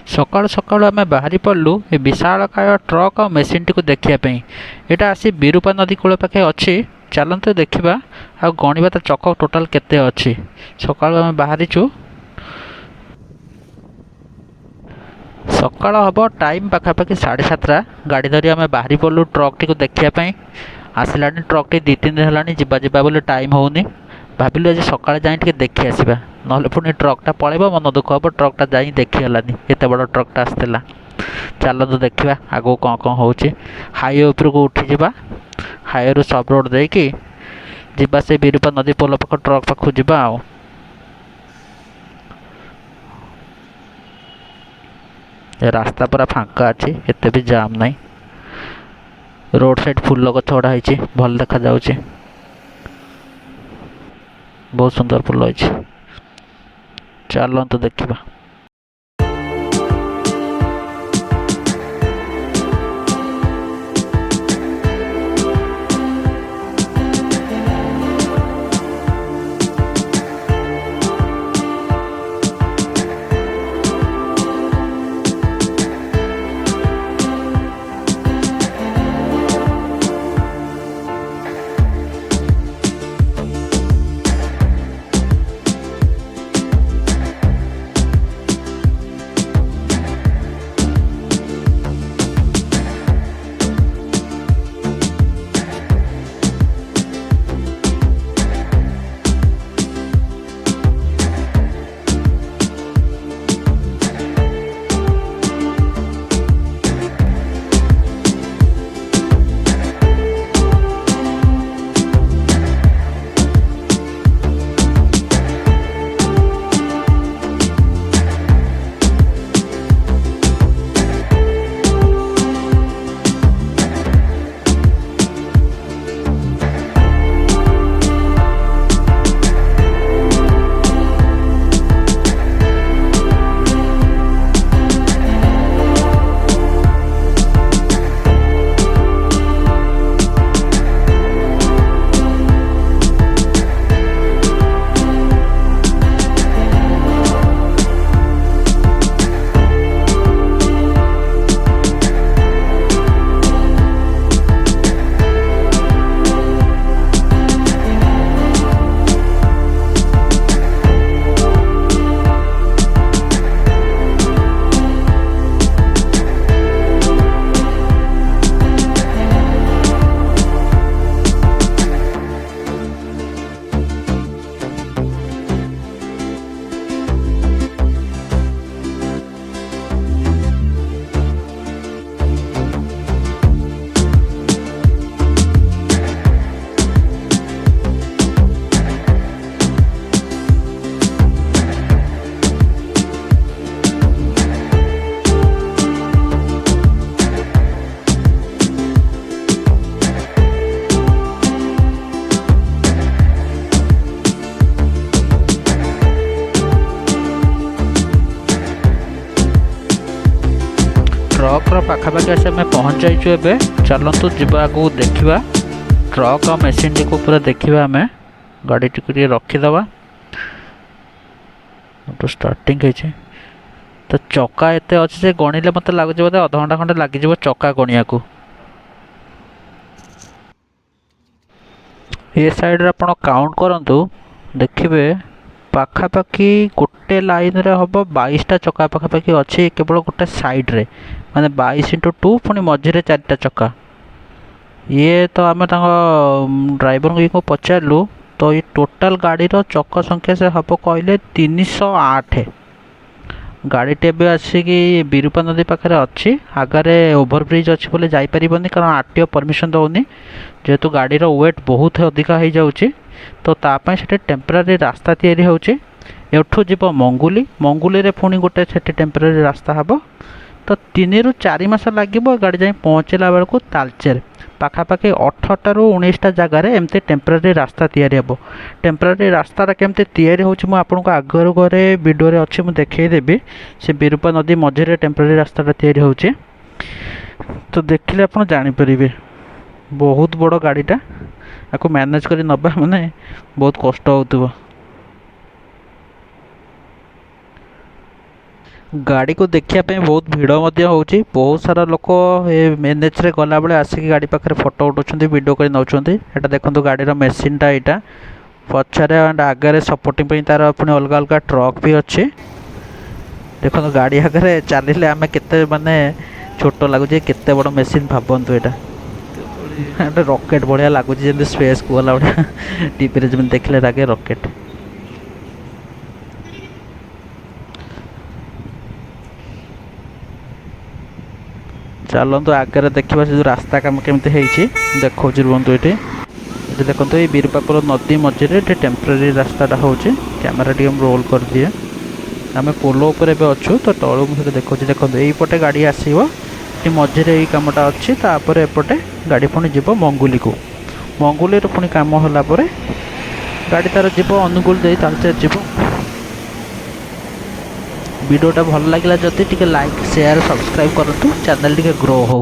सकाळु सकाळु आमे बाहरी पड़लु ए विशालकाय ट्रक और मेसीन टी को देखिया एटा आसी विरूपा नदी कूल पाखे अच्छी। चलते देखा आ गणिबा तो चक टोटाल केते अच्छी। सकाळु आमे बाहरीचु सकाळ हम टाइम पाखापाखि 7:30 गाड़ी धरी आमे बाहरी पड़लु ट्रक टी को देखिया आसला ट्रक टी 2-3 दिन है जा बोले टाइम होनी। भाविलु आज सकाଳେ जाई टिके देखि आसीबा नहले पुणी ट्रकटा पळेबो मन दुख हम ट्रकटा जाई देखि हलानी एते बड़ ट्रकटा आसला। चलतु देखा आगो कौन कौन होची। हाईवे उपर को उठी जावा हाईवे रु सब रोड देकी जीवा से विरूपा नदी पोल पाख ट्रक पाखु जावा। रास्ता पूरा फांका अच्छी एते भी जाम नहीं। रोड साइड फूल गछ गड़ा है भल देखा जाउची बहुत सुंदर फूल अच्छी। चलतु देखा ट्रक पाखापाखि आस आम पहुँच जाइए। एवं चलतु जीवा आगू देखा ट्रक और मेसीन टी को पूरा देखा आम गाड़ी टी रखीदे तो स्टार्टिंग है तो चक्का एत अच्छे गणिले मत लगुच बोधे अध घंटा खंडे लग चक्का गणिया को। ये साइड रे आपण काउंट करंतु देखिबे पाखापाखि गोटे लाइन रे हम 22टा चक्का पाखापाखि अच्छी केवल गोटे साइड रे माने 22x2 पुणी मझे 4टा चक्का। ये तो आम ड्राइवर को पचारू तो ये टोटाल गाड़ी रो चक्का संख्या से हम कहले 308। गाड़ी टे आसिक विरूपा नदी पाखे अच्छी आगे ओभरब्रिज अच्छी बोले जापरबनी कारण आरटीओ परमिशन दौनी जेहेतु गाड़ी वेट बहुत अधिका हो जाऊँगी तो तापाई से टेम्परारी रास्ता तैयारी होची। एठू जीव मंगुली मंगुली रे पुणी गोटे से टेम्परारी रास्ता हम तो 3 ରୁ 4 मास लगे गाड़ी जाए पहुँचला बेलू तालचेर पाखापाखि 18टा ରୁ 19टा जगार एमती टेम्परारी रास्ता तैयारी हे। टेम्परारी रास्ता केमती तैयारी होची आपको आगर घरे वीडियो अच्छी मुझे देखईदेवी से विरूपा नदी मझे टेम्परारी रास्ता तैयारी होची तो देखिले आप जानीपर बहुत बड़ गाड़ीटा आपको मैनेज कर नबा माने बहुत कष्ट हो। गाड़ी को देखिए बहुत भिड़ होची बहुत सारा लोक एनएच रे गला बेले आसिक गाड़ी पाखे फोटो उठाउछन्ती वीडियो कर नौछन्ती। एटा देखंतु गाड़ीर मेसीनटा एटा पछारे एंड आगे सपोर्टिंग पे तार पुनी अलग अलग ट्रक भी अच्छे। देखो गाड़ी आगे चलिए आम के माने छोट लगुच केते बड़ मेसीन भावतु एटा रॉकेट बढ़िया लगुच जमी स्पेस को गला बढ़िया टीवी जमी देखले लगे रॉकेट। चलतु आगे देखा जो रास्ता काम केमती देखा रुहतु ये देखो ये बीरपापुर नदी मझे टेम्परेरी रास्ताटा हो कैमेरा टी रोल कर दिए आम पोल उपर अच्छु तो तलू मुझे देखा देखो यहीपटे गाड़ी आसो मझे यही कमटा अच्छी तापर एपटे गाड़ी पुणी जीव मंगुली को मंगुली पुणी कम होला गाड़ी तार जीव अनुगुल दे तालचेर जीव। वीडियोटा भल लगे जदि टिके लाइक शेयर सब्सक्राइब करूँ चैनल टिके ग्रो हो।